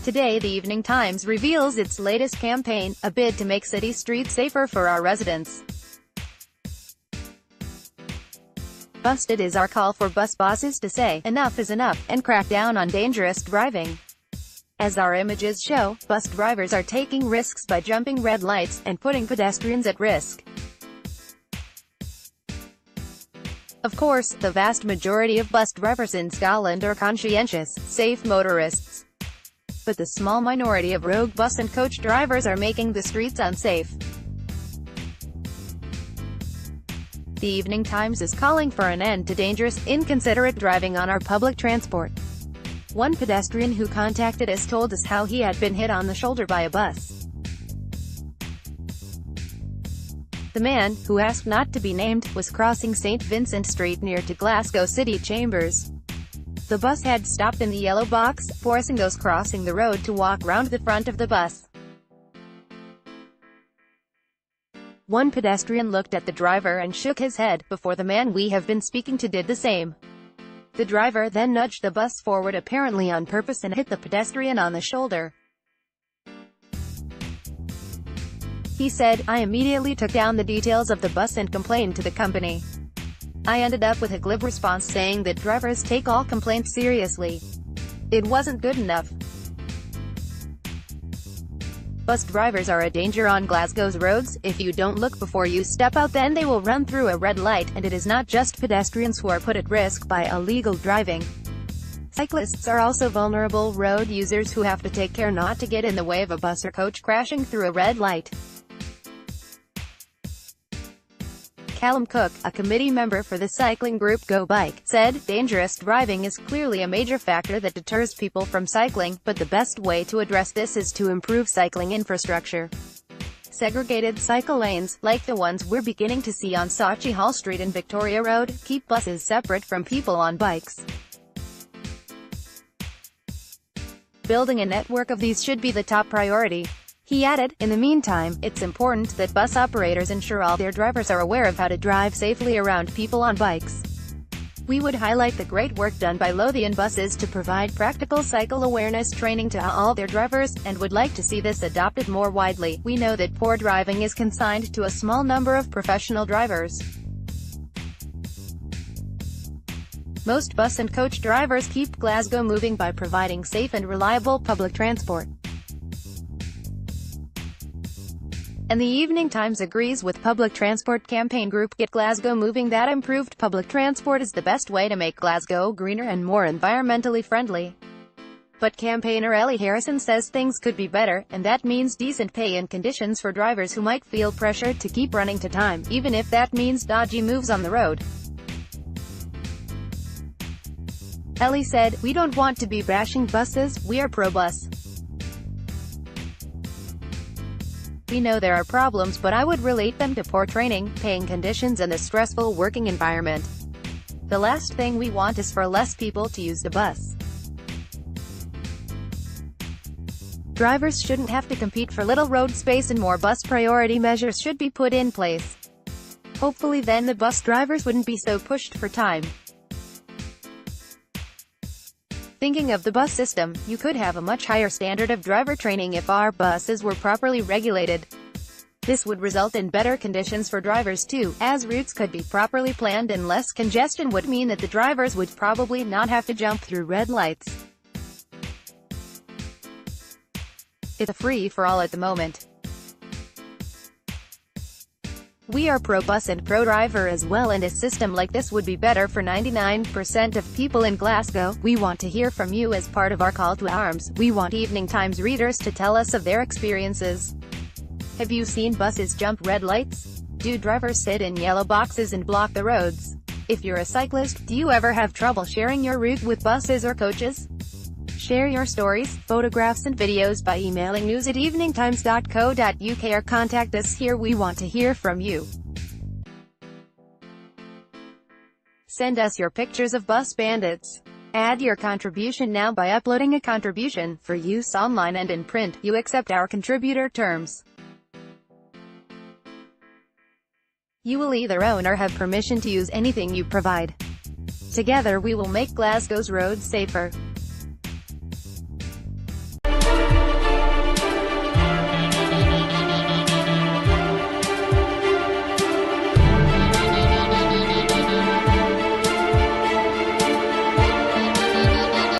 Today the Evening Times reveals its latest campaign, a bid to make city streets safer for our residents. Busted is our call for bus bosses to say, enough is enough, and crack down on dangerous driving. As our images show, bus drivers are taking risks by jumping red lights, and putting pedestrians at risk. Of course, the vast majority of bus drivers in Scotland are conscientious, safe motorists. But the small minority of rogue bus and coach drivers are making the streets unsafe. The Evening Times is calling for an end to dangerous, inconsiderate driving on our public transport. One pedestrian who contacted us told us how he had been hit on the shoulder by a bus. The man, who asked not to be named, was crossing St. Vincent Street near to Glasgow City Chambers. The bus had stopped in the yellow box, forcing those crossing the road to walk round the front of the bus. One pedestrian looked at the driver and shook his head, before the man we have been speaking to did the same. The driver then nudged the bus forward apparently on purpose and hit the pedestrian on the shoulder. He said, "I immediately took down the details of the bus and complained to the company. I ended up with a glib response saying that drivers take all complaints seriously. It wasn't good enough. Bus drivers are a danger on Glasgow's roads. If you don't look before you step out, then they will run through a red light, and it is not just pedestrians who are put at risk by illegal driving. Cyclists are also vulnerable road users who have to take care not to get in the way of a bus or coach crashing through a red light." Callum Cook, a committee member for the cycling group Go Bike, said, "Dangerous driving is clearly a major factor that deters people from cycling, but the best way to address this is to improve cycling infrastructure. Segregated cycle lanes, like the ones we're beginning to see on Sauchiehall Hall Street and Victoria Road, keep buses separate from people on bikes. Building a network of these should be the top priority." He added, "In the meantime, it's important that bus operators ensure all their drivers are aware of how to drive safely around people on bikes. We would highlight the great work done by Lothian buses to provide practical cycle awareness training to all their drivers, and would like to see this adopted more widely. We know that poor driving is consigned to a small number of professional drivers. Most bus and coach drivers keep Glasgow moving by providing safe and reliable public transport." And the Evening Times agrees with public transport campaign group Get Glasgow Moving that improved public transport is the best way to make Glasgow greener and more environmentally friendly. But campaigner Ellie Harrison says things could be better, and that means decent pay and conditions for drivers who might feel pressured to keep running to time, even if that means dodgy moves on the road. Ellie said, "We don't want to be bashing buses, we are pro-bus. We know there are problems, but I would relate them to poor training, paying conditions and a stressful working environment. The last thing we want is for less people to use the bus. Drivers shouldn't have to compete for little road space, and more bus priority measures should be put in place. Hopefully then the bus drivers wouldn't be so pushed for time. Thinking of the bus system, you could have a much higher standard of driver training if our buses were properly regulated. This would result in better conditions for drivers too, as routes could be properly planned, and less congestion would mean that the drivers would probably not have to jump through red lights. It's a free-for-all at the moment. We are pro-bus and pro-driver as well, and a system like this would be better for 99% of people in Glasgow. We want to hear from you as part of our call to arms. We want Evening Times readers to tell us of their experiences. Have you seen buses jump red lights? Do drivers sit in yellow boxes and block the roads? If you're a cyclist, do you ever have trouble sharing your route with buses or coaches? Share your stories, photographs and videos by emailing news@eveningtimes.co.uk or contact us here. We want to hear from you. Send us your pictures of bus bandits. Add your contribution now by uploading a contribution, for use online and in print. You accept our contributor terms. You will either own or have permission to use anything you provide. Together we will make Glasgow's roads safer.